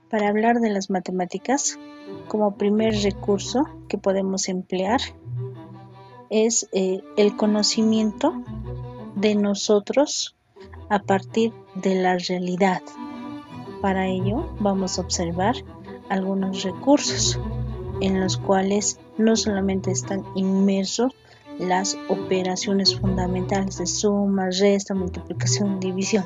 Para hablar de las matemáticas, como primer recurso que podemos emplear es el conocimiento de nosotros a partir de la realidad. Para ello vamos a observar algunos recursos en los cuales no solamente están inmersos las operaciones fundamentales de suma, resta, multiplicación, división.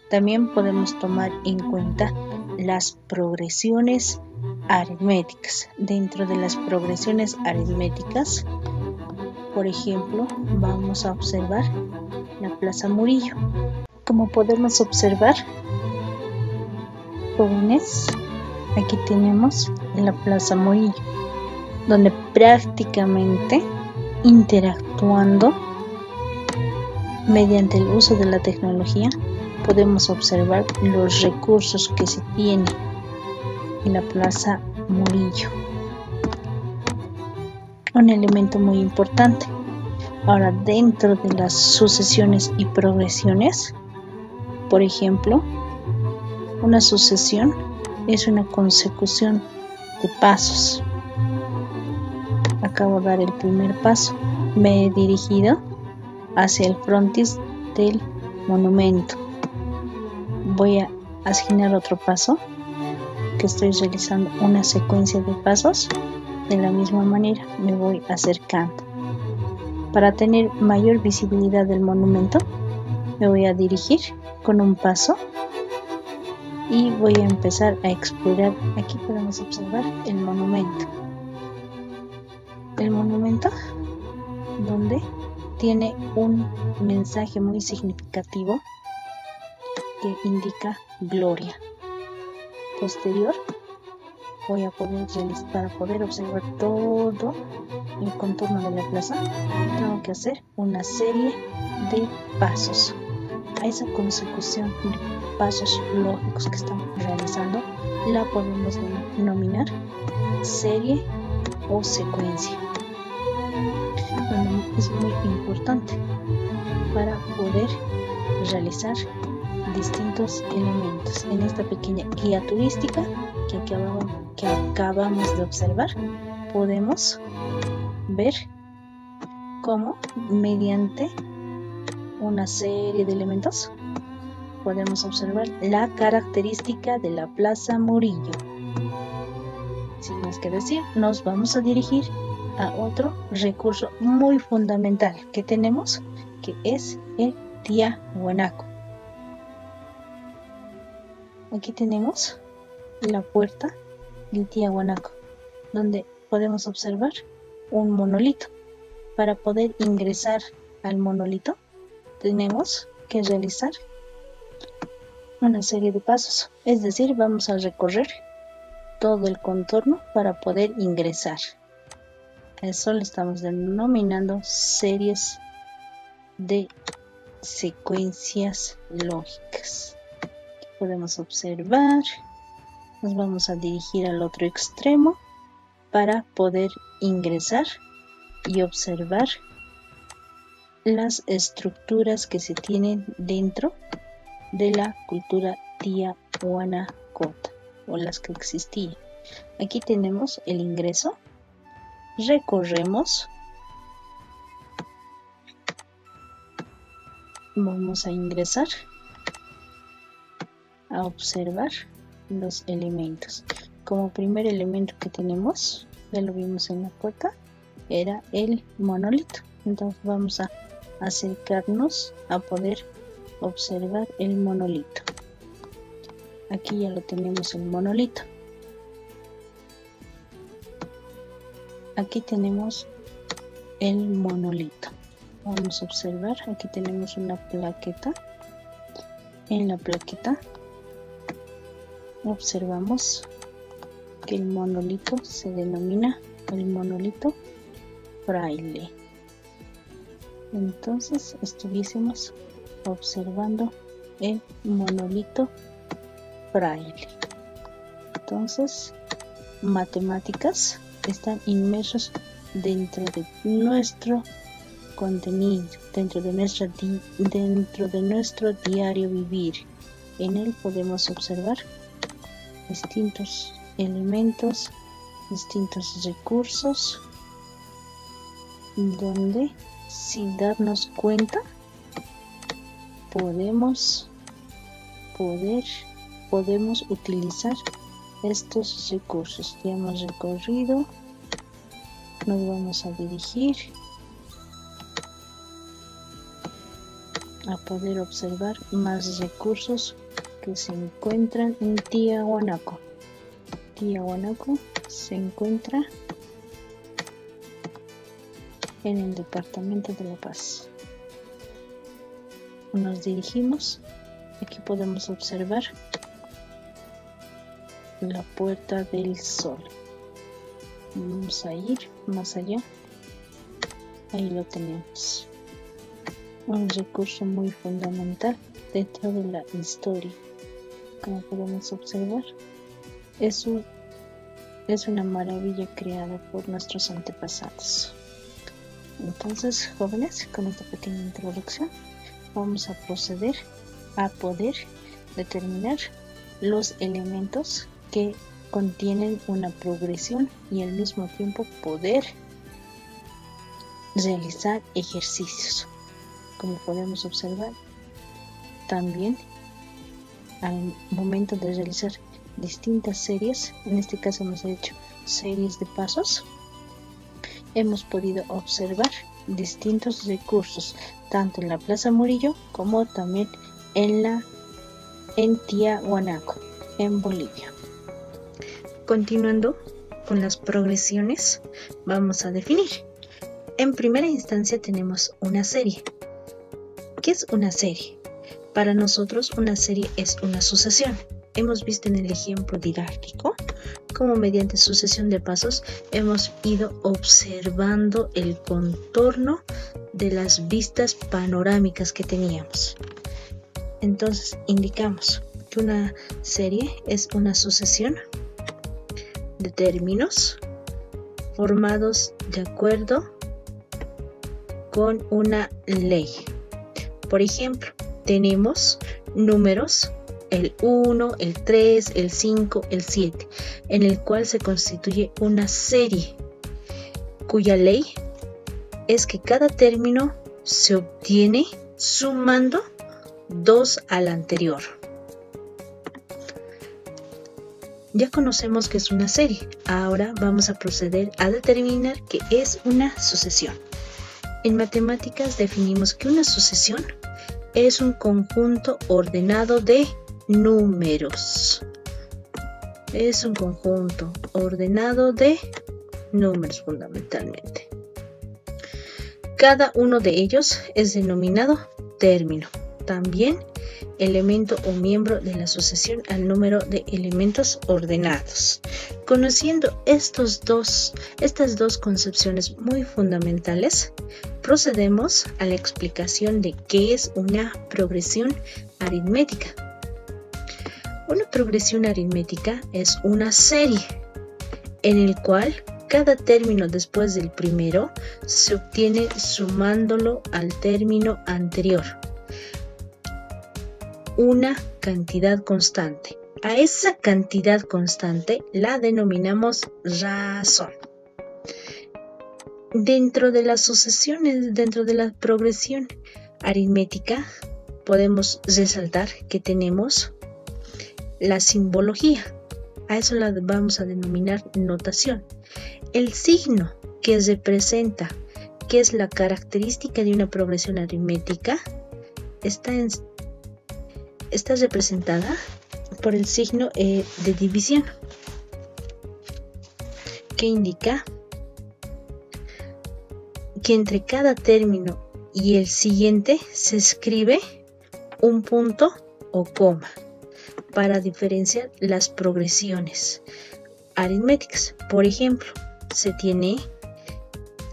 También podemos tomar en cuenta las progresiones aritméticas. Dentro de las progresiones aritméticas, por ejemplo, vamos a observar la Plaza Murillo. Como podemos observar, jóvenes, aquí tenemos la Plaza Murillo, donde prácticamente interactuando mediante el uso de la tecnología podemos observar los recursos que se tienen en la Plaza Murillo. Un elemento muy importante. Ahora, dentro de las sucesiones y progresiones, por ejemplo, una sucesión es una consecución de pasos. Acabo de dar el primer paso. Me he dirigido hacia el frontis del monumento. Voy a asignar otro paso, que estoy realizando una secuencia de pasos. De la misma manera me voy acercando. Para tener mayor visibilidad del monumento, me voy a dirigir con un paso y voy a empezar a explorar. Aquí podemos observar el monumento. El monumento donde tiene un mensaje muy significativo que indica gloria. Posterior, voy a poder realizar, para poder observar todo el contorno de la plaza, tengo que hacer una serie de pasos. A esa consecución de pasos lógicos que estamos realizando la podemos denominar serie o secuencia. Es muy importante para poder realizar distintos elementos. En esta pequeña guía turística que acabamos de observar, podemos ver cómo mediante una serie de elementos podemos observar la característica de la Plaza Murillo. Sin más que decir, nos vamos a dirigir a otro recurso muy fundamental que tenemos, que es el Tiahuanaco. Aquí tenemos la puerta del Tiahuanaco, donde podemos observar un monolito. Para poder ingresar al monolito, tenemos que realizar una serie de pasos, es decir, vamos a recorrer todo el contorno para poder ingresar. Eso le estamos denominando series de secuencias lógicas. Aquí podemos observar, nos vamos a dirigir al otro extremo para poder ingresar y observar las estructuras que se tienen dentro de la cultura tiahuanacota o las que existían. Aquí tenemos el ingreso. Recorremos. Vamos a ingresar a observar los elementos. Como primer elemento que tenemos, ya lo vimos en la puerta, era el monolito. Entonces vamos a acercarnos a poder observar el monolito. Aquí ya lo tenemos, el monolito. Aquí tenemos el monolito. Vamos a observar, aquí tenemos una plaqueta. En la plaqueta observamos que el monolito se denomina el monolito fraile. Entonces estuviésemos observando el monolito fraile. Entonces, matemáticas están inmersos dentro de nuestro contenido, dentro de nuestro diario vivir. En él podemos observar distintos elementos, distintos recursos, donde sin darnos cuenta podemos utilizar estos recursos. Ya hemos recorrido, nos vamos a dirigir a poder observar más recursos que se encuentran en Tiahuanaco. Tiahuanaco se encuentra en el departamento de La Paz. Nos dirigimos, aquí podemos observar la Puerta del Sol. Vamos a ir más allá, ahí lo tenemos. Un recurso muy fundamental dentro de la historia. Como podemos observar, es una maravilla creada por nuestros antepasados. Entonces, jóvenes, con esta pequeña introducción vamos a proceder a poder determinar los elementos que contienen una progresión y al mismo tiempo poder realizar ejercicios. Como podemos observar, también al momento de realizar distintas series, en este caso hemos hecho series de pasos, hemos podido observar distintos recursos, tanto en la Plaza Murillo como también en Tiahuanaco, en Bolivia. Continuando con las progresiones, vamos a definir. En primera instancia tenemos una serie. ¿Qué es una serie? Para nosotros una serie es una sucesión. Hemos visto en el ejemplo didáctico cómo mediante sucesión de pasos hemos ido observando el contorno de las vistas panorámicas que teníamos. Entonces indicamos que una serie es una sucesión de términos formados de acuerdo con una ley. Por ejemplo, tenemos números, el 1, el 3, el 5, el 7, en el cual se constituye una serie, cuya ley es que cada término se obtiene sumando 2 al anterior. Ya conocemos que es una serie, ahora vamos a proceder a determinar qué es una sucesión. En matemáticas definimos que una sucesión es un conjunto ordenado de números. Es un conjunto ordenado de números fundamentalmente. Cada uno de ellos es denominado término. También elemento o miembro de la sucesión al número de elementos ordenados. Conociendo estas dos concepciones muy fundamentales, procedemos a la explicación de qué es una progresión aritmética. Una progresión aritmética es una serie en el cual cada término después del primero se obtiene sumándolo al término anterior. Una cantidad constante. A esa cantidad constante la denominamos razón. Dentro de las sucesiones, dentro de la progresión aritmética, podemos resaltar que tenemos la simbología. A eso la vamos a denominar notación. El signo que representa, que es la característica de una progresión aritmética, está representada por el signo de división, que indica que entre cada término y el siguiente se escribe un punto o coma para diferenciar las progresiones aritméticas. Por ejemplo, se tiene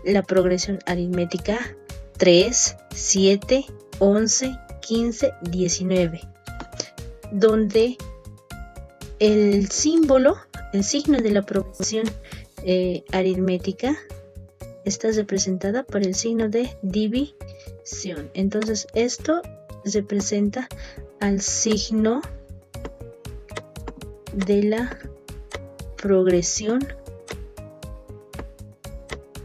la progresión aritmética 3, 7, 11, 15, 19, donde el signo de la progresión aritmética está representada por el signo de división. Entonces esto representa al signo de la progresión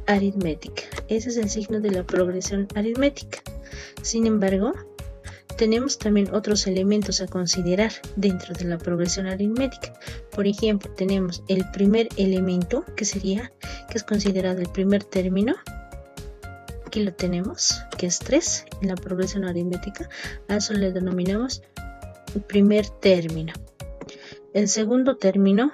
aritmética. Ese es el signo de la progresión aritmética. Sin embargo, tenemos también otros elementos a considerar dentro de la progresión aritmética. Por ejemplo, tenemos el primer elemento, que es considerado el primer término. Aquí lo tenemos, que es 3 en la progresión aritmética. A eso le denominamos el primer término. El segundo término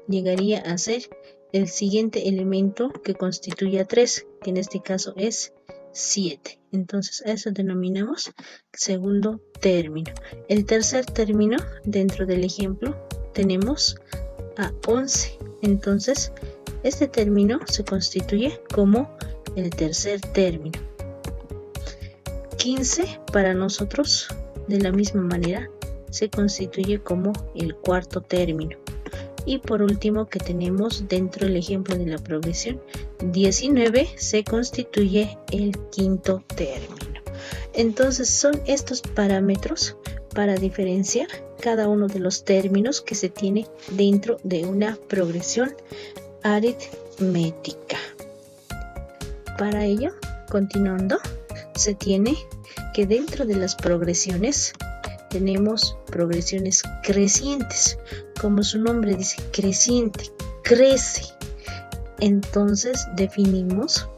llegaría a ser el siguiente elemento que constituye a 3, que en este caso es 7. Entonces a eso denominamos segundo término. El tercer término, dentro del ejemplo, tenemos a 11. Entonces este término se constituye como el tercer término. 15 para nosotros, de la misma manera, se constituye como el cuarto término. Y por último, que tenemos dentro del ejemplo de la progresión, 19 se constituye el quinto término. Entonces son estos parámetros para diferenciar cada uno de los términos que se tiene dentro de una progresión aritmética. Para ello, continuando, se tiene que dentro de las progresiones tenemos progresiones crecientes. Como su nombre dice, creciente, crece. Entonces definimos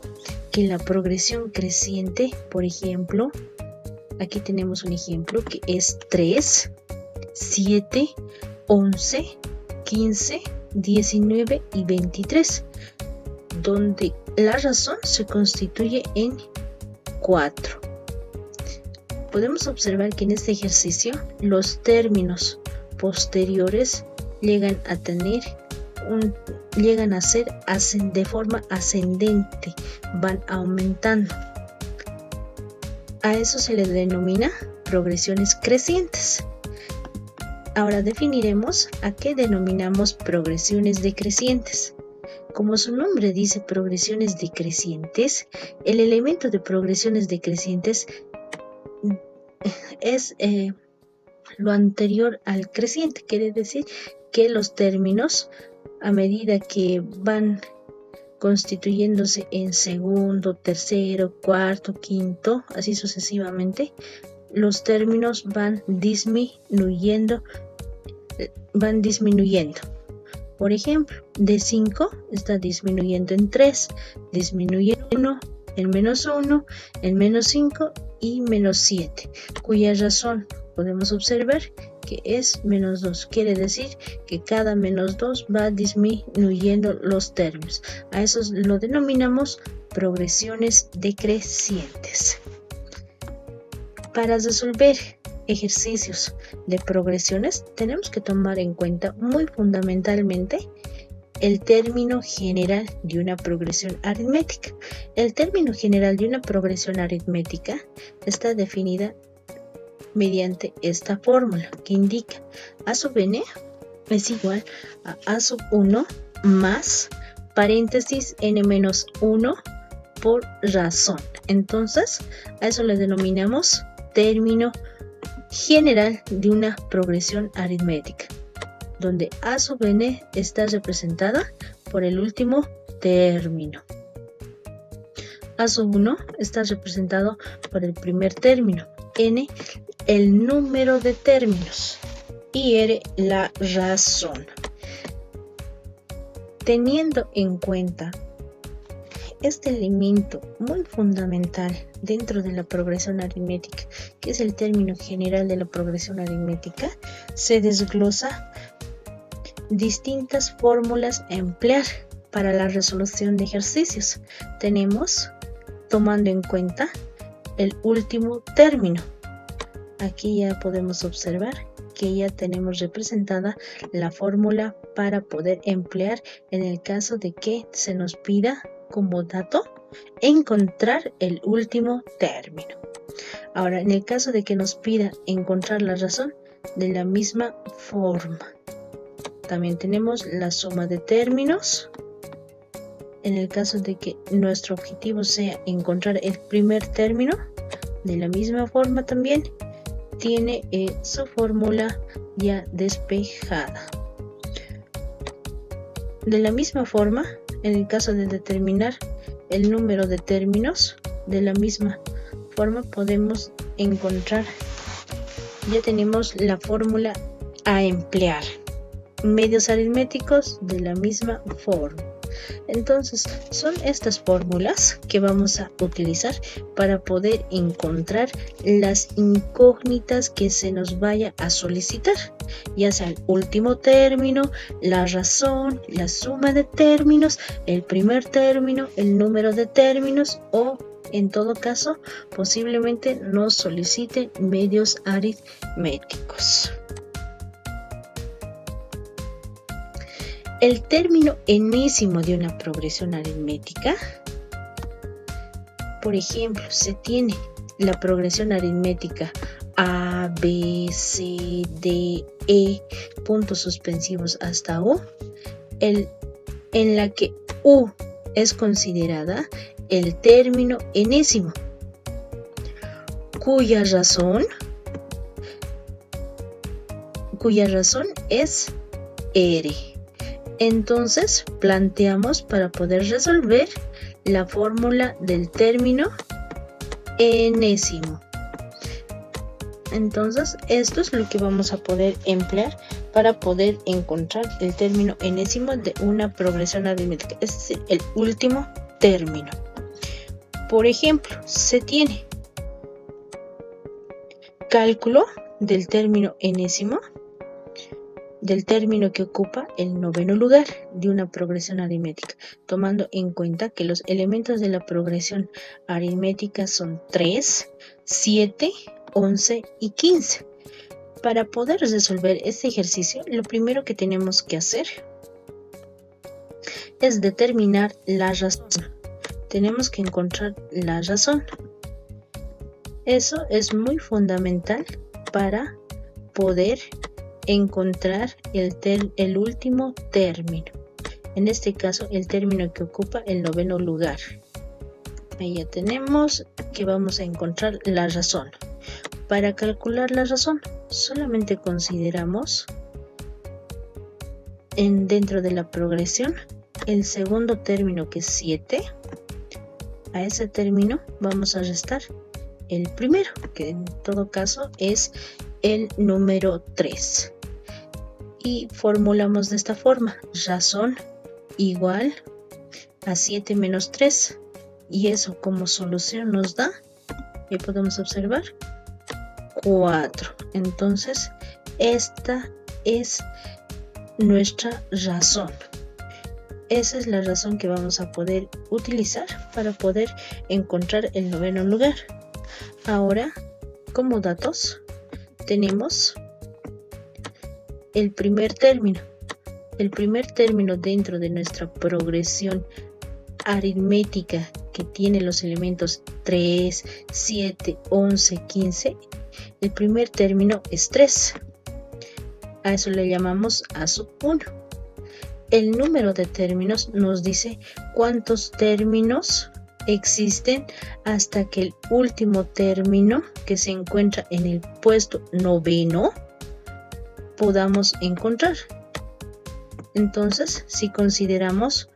que la progresión creciente, por ejemplo, aquí tenemos un ejemplo que es 3, 7, 11, 15, 19 y 23, donde la razón se constituye en 4. Podemos observar que en este ejercicio los términos posteriores llegan a ser de forma ascendente, van aumentando. A eso se le denomina progresiones crecientes. Ahora definiremos a qué denominamos progresiones decrecientes. Como su nombre dice, progresiones decrecientes, el elemento de progresiones decrecientes es lo anterior al creciente. Quiere decir que los términos, a medida que van constituyéndose en segundo, tercero, cuarto, quinto, así sucesivamente, los términos van disminuyendo. Por ejemplo, de 5 está disminuyendo en 3, disminuye en 1, en -1, en -5 y -7, cuya razón podemos observar que es -2. Quiere decir que cada -2 va disminuyendo los términos. A eso lo denominamos progresiones decrecientes. Para resolver ejercicios de progresiones tenemos que tomar en cuenta muy fundamentalmente el término general de una progresión aritmética. El término general de una progresión aritmética está definida mediante esta fórmula que indica A sub n es igual a A sub 1 más paréntesis n menos 1 por razón. Entonces a eso le denominamos término general de una progresión aritmética, donde A sub n está representada por el último término. A sub 1 está representado por el primer término, n el número de términos y r la razón. Teniendo en cuenta este elemento muy fundamental dentro de la progresión aritmética, que es el término general de la progresión aritmética, se desglosa distintas fórmulas a emplear para la resolución de ejercicios. Tenemos, tomando en cuenta el último término. Aquí ya podemos observar que ya tenemos representada la fórmula para poder emplear en el caso de que se nos pida como dato encontrar el último término. Ahora, en el caso de que nos pida encontrar la razón, de la misma forma. También tenemos la suma de términos. En el caso de que nuestro objetivo sea encontrar el primer término, de la misma forma también tiene su fórmula ya despejada. De la misma forma, en el caso de determinar el número de términos, de la misma forma podemos encontrar, ya tenemos la fórmula a emplear. Medios aritméticos de la misma forma. Entonces, son estas fórmulas que vamos a utilizar para poder encontrar las incógnitas que se nos vaya a solicitar, ya sea el último término, la razón, la suma de términos, el primer término, el número de términos o, en todo caso, posiblemente nos soliciten medios aritméticos. El término enésimo de una progresión aritmética, por ejemplo, se tiene la progresión aritmética A, B, C, D, E, puntos suspensivos hasta U, en la que U es considerada el término enésimo, cuya razón es R. Entonces, planteamos para poder resolver la fórmula del término enésimo. Entonces, esto es lo que vamos a poder emplear para poder encontrar el término enésimo de una progresión aritmética, es decir, el último término. Por ejemplo, se tiene cálculo del término enésimo, del término que ocupa el noveno lugar de una progresión aritmética, tomando en cuenta que los elementos de la progresión aritmética son 3, 7, 11 y 15. Para poder resolver este ejercicio, lo primero que tenemos que hacer es determinar la razón. Tenemos que encontrar la razón. Eso es muy fundamental para poder encontrar el último término, en este caso el término que ocupa el noveno lugar. Ahí ya tenemos que vamos a encontrar la razón. Para calcular la razón solamente consideramos dentro de la progresión el segundo término, que es 7. A ese término vamos a restar el primero, que en todo caso es el número 3, y formulamos de esta forma: razón igual a 7 menos 3, y eso como solución nos da, y podemos observar, 4. Entonces esta es nuestra razón. Esa es la razón que vamos a poder utilizar para poder encontrar el noveno lugar. Ahora, como datos, tenemos el primer término. El primer término dentro de nuestra progresión aritmética, que tiene los elementos 3, 7, 11, 15, el primer término es 3. A eso le llamamos A sub 1. El número de términos nos dice cuántos términos existen hasta que el último término, que se encuentra en el puesto noveno, podamos encontrar. Entonces, si consideramos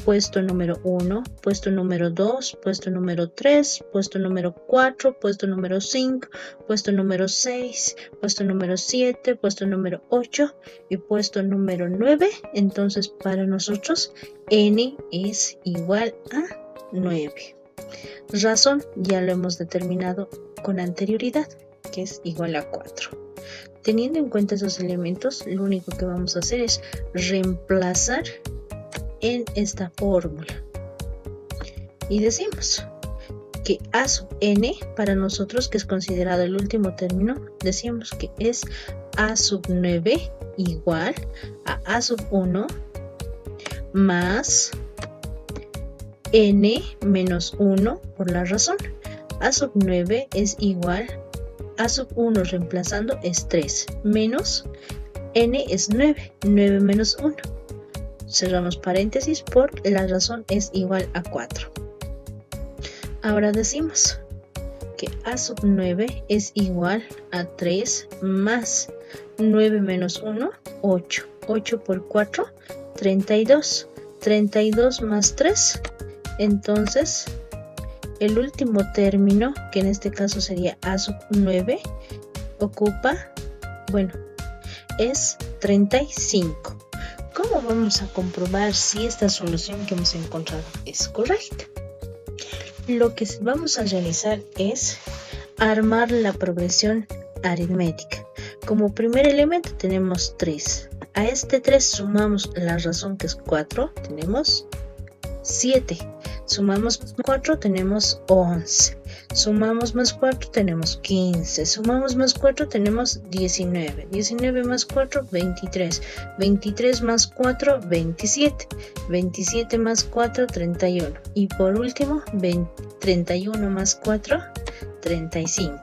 puesto número 1, puesto número 2, puesto número 3, puesto número 4, puesto número 5, puesto número 6, puesto número 7, puesto número 8 y puesto número 9, entonces para nosotros n es igual a 9. Razón ya lo hemos determinado con anterioridad, que es igual a 4. Teniendo en cuenta esos elementos, lo único que vamos a hacer es reemplazar en esta fórmula. Y decimos que A sub n, para nosotros, que es considerado el último término, decimos que es A sub 9 igual a A sub 1 más n menos 1 por la razón. A sub 9 es igual a sub 1 reemplazando es 3 menos n es 9, 9 menos 1. Cerramos paréntesis por la razón es igual a 4. Ahora decimos que A sub 9 es igual a 3 más 9 menos 1, 8. 8 por 4 32. 32 más 3. Entonces, el último término, que en este caso sería A sub 9, ocupa, bueno, es 35. ¿Cómo vamos a comprobar si esta solución que hemos encontrado es correcta? Lo que vamos a realizar es armar la progresión aritmética. Como primer elemento tenemos 3. A este 3 sumamos la razón, que es 4, tenemos 7. Sumamos 4, tenemos 11. Sumamos más 4, tenemos 15. Sumamos más 4, tenemos 19. 19 más 4, 23. 23 más 4, 27. 27 más 4, 31. Y por último, 31 más 4, 35.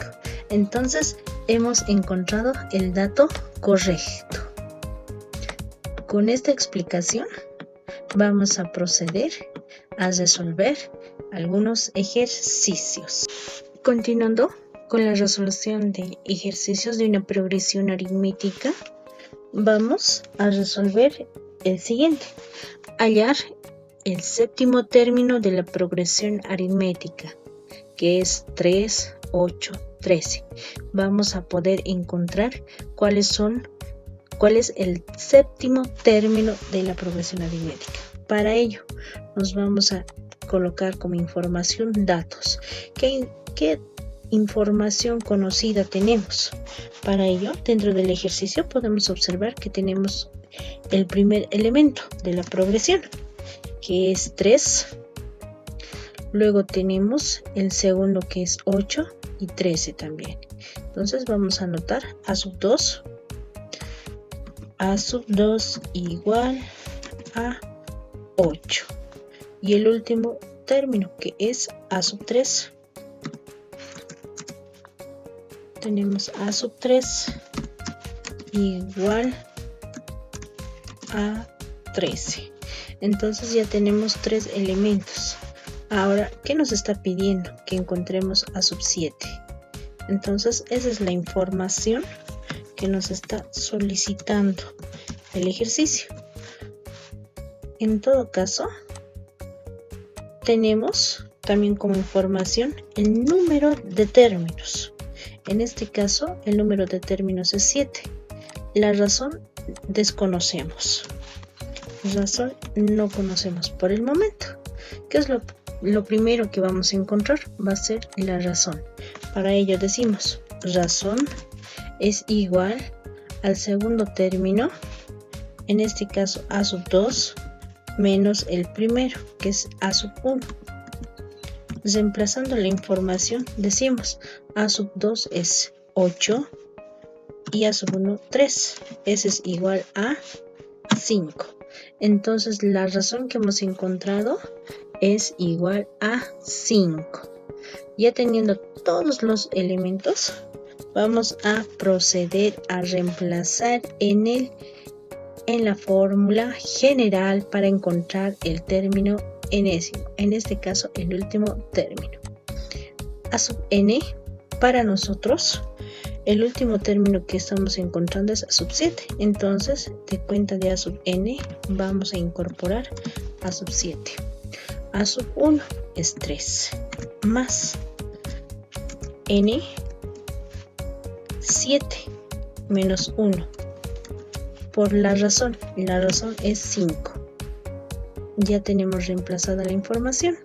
Entonces, hemos encontrado el dato correcto. Con esta explicación, vamos a proceder a resolver algunos ejercicios. Continuando con la resolución de ejercicios de una progresión aritmética, vamos a resolver el siguiente: hallar el séptimo término de la progresión aritmética, que es 3, 8, 13. Vamos a poder encontrar cuál es el séptimo término de la progresión aritmética. Para ello, nos vamos a colocar como información datos. ¿Qué información conocida tenemos? Para ello, dentro del ejercicio podemos observar que tenemos el primer elemento de la progresión, que es 3. Luego tenemos el segundo, que es 8, y 13 también. Entonces vamos a anotar A sub 2. A sub 2 igual a 8. Y el último término, que es A sub 3. Tenemos A sub 3 igual a 13. Entonces ya tenemos 3 elementos. Ahora, ¿qué nos está pidiendo? Que encontremos A sub 7. Entonces, esa es la información que nos está solicitando el ejercicio. En todo caso, tenemos también como información el número de términos. En este caso, el número de términos es 7. La razón desconocemos. Razón no conocemos por el momento. ¿Qué es lo primero que vamos a encontrar? Va a ser la razón. Para ello decimos, razón es igual al segundo término, en este caso A sub 2, menos el primero, que es A sub 1. Reemplazando la información, decimos A sub 2 es 8 y A sub 1 3. Ese es igual a 5. Entonces la razón que hemos encontrado es igual a 5. Ya teniendo todos los elementos, vamos a proceder a reemplazar en la fórmula general para encontrar el término enésimo, en este caso el último término. A sub n, para nosotros, el último término que estamos encontrando es A sub 7. Entonces, de cuenta de A sub n, vamos a incorporar A sub 7. A sub 1 es 3, más n 7 menos 1 por la razón es 5. Ya tenemos reemplazada la información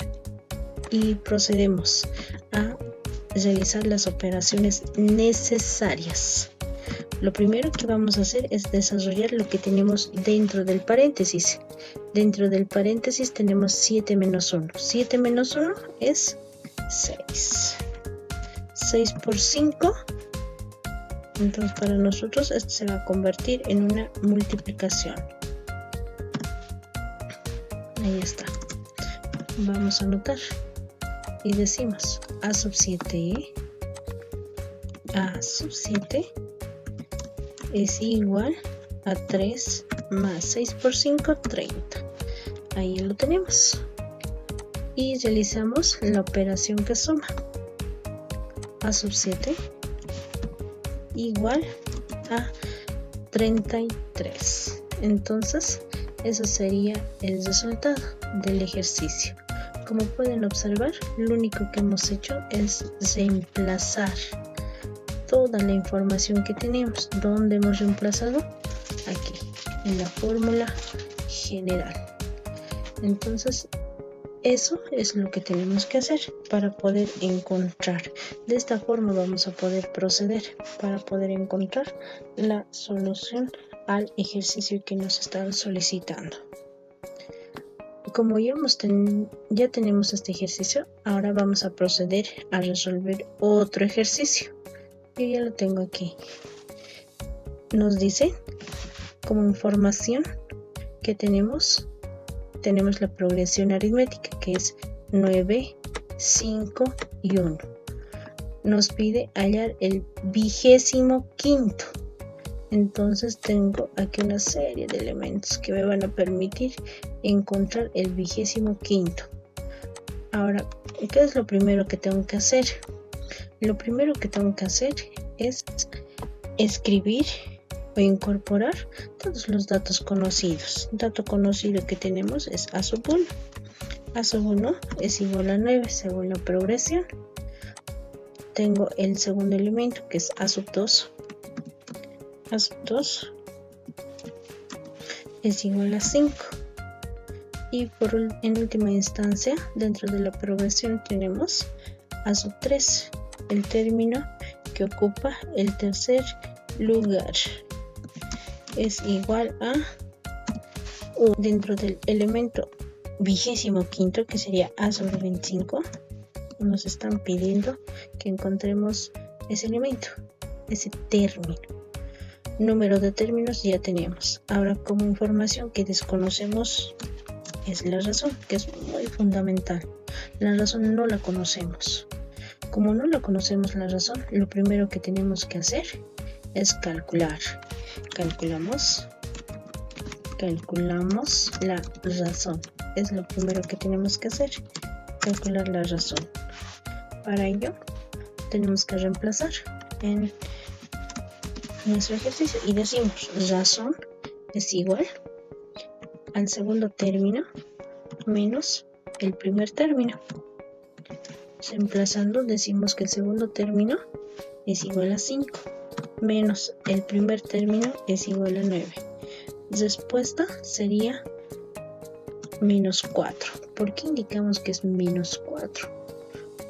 y procedemos a realizar las operaciones necesarias. Lo primero que vamos a hacer es desarrollar lo que tenemos dentro del paréntesis. Dentro del paréntesis tenemos 7 menos 1. 7 menos 1 es 6. 6 por 5. Entonces para nosotros esto se va a convertir en una multiplicación. Ahí está. Vamos a anotar. Y decimos A sub 7. A sub 7 es igual a 3 más 6 por 5, 30. Ahí lo tenemos. Y realizamos la operación que suma. A sub 7 igual a 33. Entonces Eso sería el resultado del ejercicio. Como pueden observar, lo único que hemos hecho es reemplazar toda la información que tenemos. ¿Dónde hemos reemplazado? Aquí, en la fórmula general. Entonces, eso es lo que tenemos que hacer para poder encontrar. De esta forma vamos a poder proceder para poder encontrar la solución al ejercicio que nos están solicitando. Como ya tenemos este ejercicio, ahora vamos a proceder a resolver otro ejercicio. Yo ya lo tengo aquí. Nos dice, como información que tenemos la progresión aritmética, que es 9, 5 y 1. Nos pide hallar el 25.º. Entonces tengo aquí una serie de elementos que me van a permitir encontrar el 25.º. Ahora, ¿qué es lo primero que tengo que hacer? Lo primero que tengo que hacer es escribir o incorporar todos los datos conocidos. El dato conocido que tenemos es A sub 1. A sub 1 es igual a 9 según la progresión. Tengo el segundo elemento que es A sub 2. A sub 2 es igual a 5. Y en última instancia, dentro de la progresión tenemos A sub 3, el término que ocupa el tercer lugar. Es igual a 1. Dentro del elemento 25.º, que sería A sobre 25, nos están pidiendo que encontremos ese elemento, ese término. Número de términos ya tenemos. Ahora, como información que desconocemos es la razón, que es muy fundamental. La razón no la conocemos. Como no la conocemos la razón, lo primero que tenemos que hacer es calcular. Calculamos la razón. Es lo primero que tenemos que hacer, calcular la razón. Para ello, tenemos que reemplazar en nuestro ejercicio y decimos razón es igual al segundo término menos el primer término. Reemplazando, decimos que el segundo término es igual a 5 menos el primer término es igual a 9. Respuesta sería menos 4. ¿Por qué indicamos que es menos 4?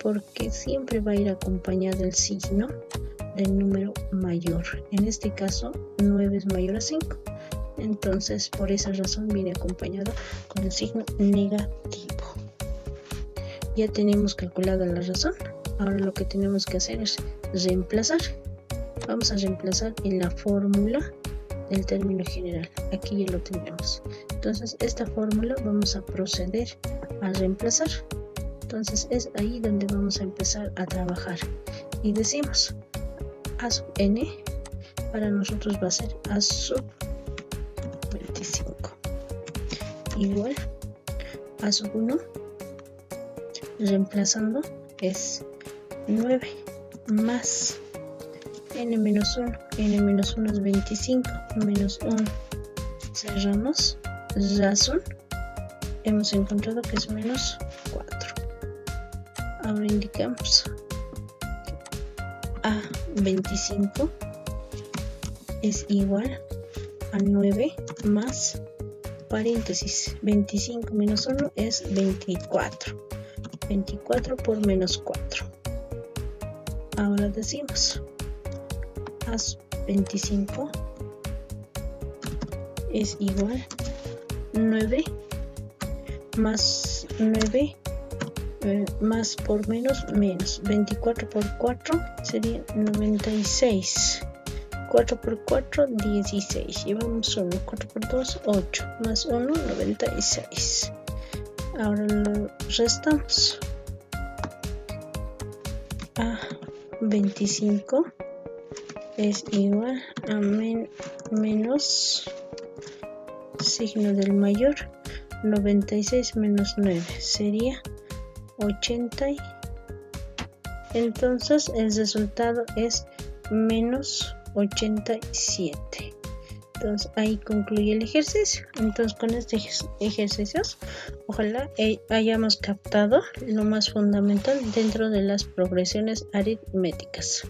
Porque siempre va a ir acompañado el signo del número mayor. En este caso, 9 es mayor a 5. Entonces, por esa razón viene acompañado con el signo negativo. Ya tenemos calculada la razón. Ahora lo que tenemos que hacer es reemplazar. Vamos a reemplazar en la fórmula del término general. Aquí ya lo tenemos. Entonces, esta fórmula vamos a proceder a reemplazar. Entonces, es ahí donde vamos a empezar a trabajar. Y decimos A sub n para nosotros va a ser A sub 25 igual A sub 1, reemplazando es 9 más n-1, n-1 es 25 menos 1, cerramos, razón, hemos encontrado que es menos 4. Ahora indicamos a 25 es igual a 9 más paréntesis 25 menos 1 es 24. 24 por menos 4. Ahora decimos a 25 es igual 9 más 9 más por menos 24 por 4 sería 96. 4 por 4, 16. Llevamos 1. 4 por 2, 8. Más 1, 96. Ahora lo restamos. A 25 es igual a menos signo del mayor. 96 menos 9 sería 80. Entonces el resultado es menos 87. Entonces ahí concluye el ejercicio. Entonces con estos ejercicios ojalá hayamos captado lo más fundamental dentro de las progresiones aritméticas.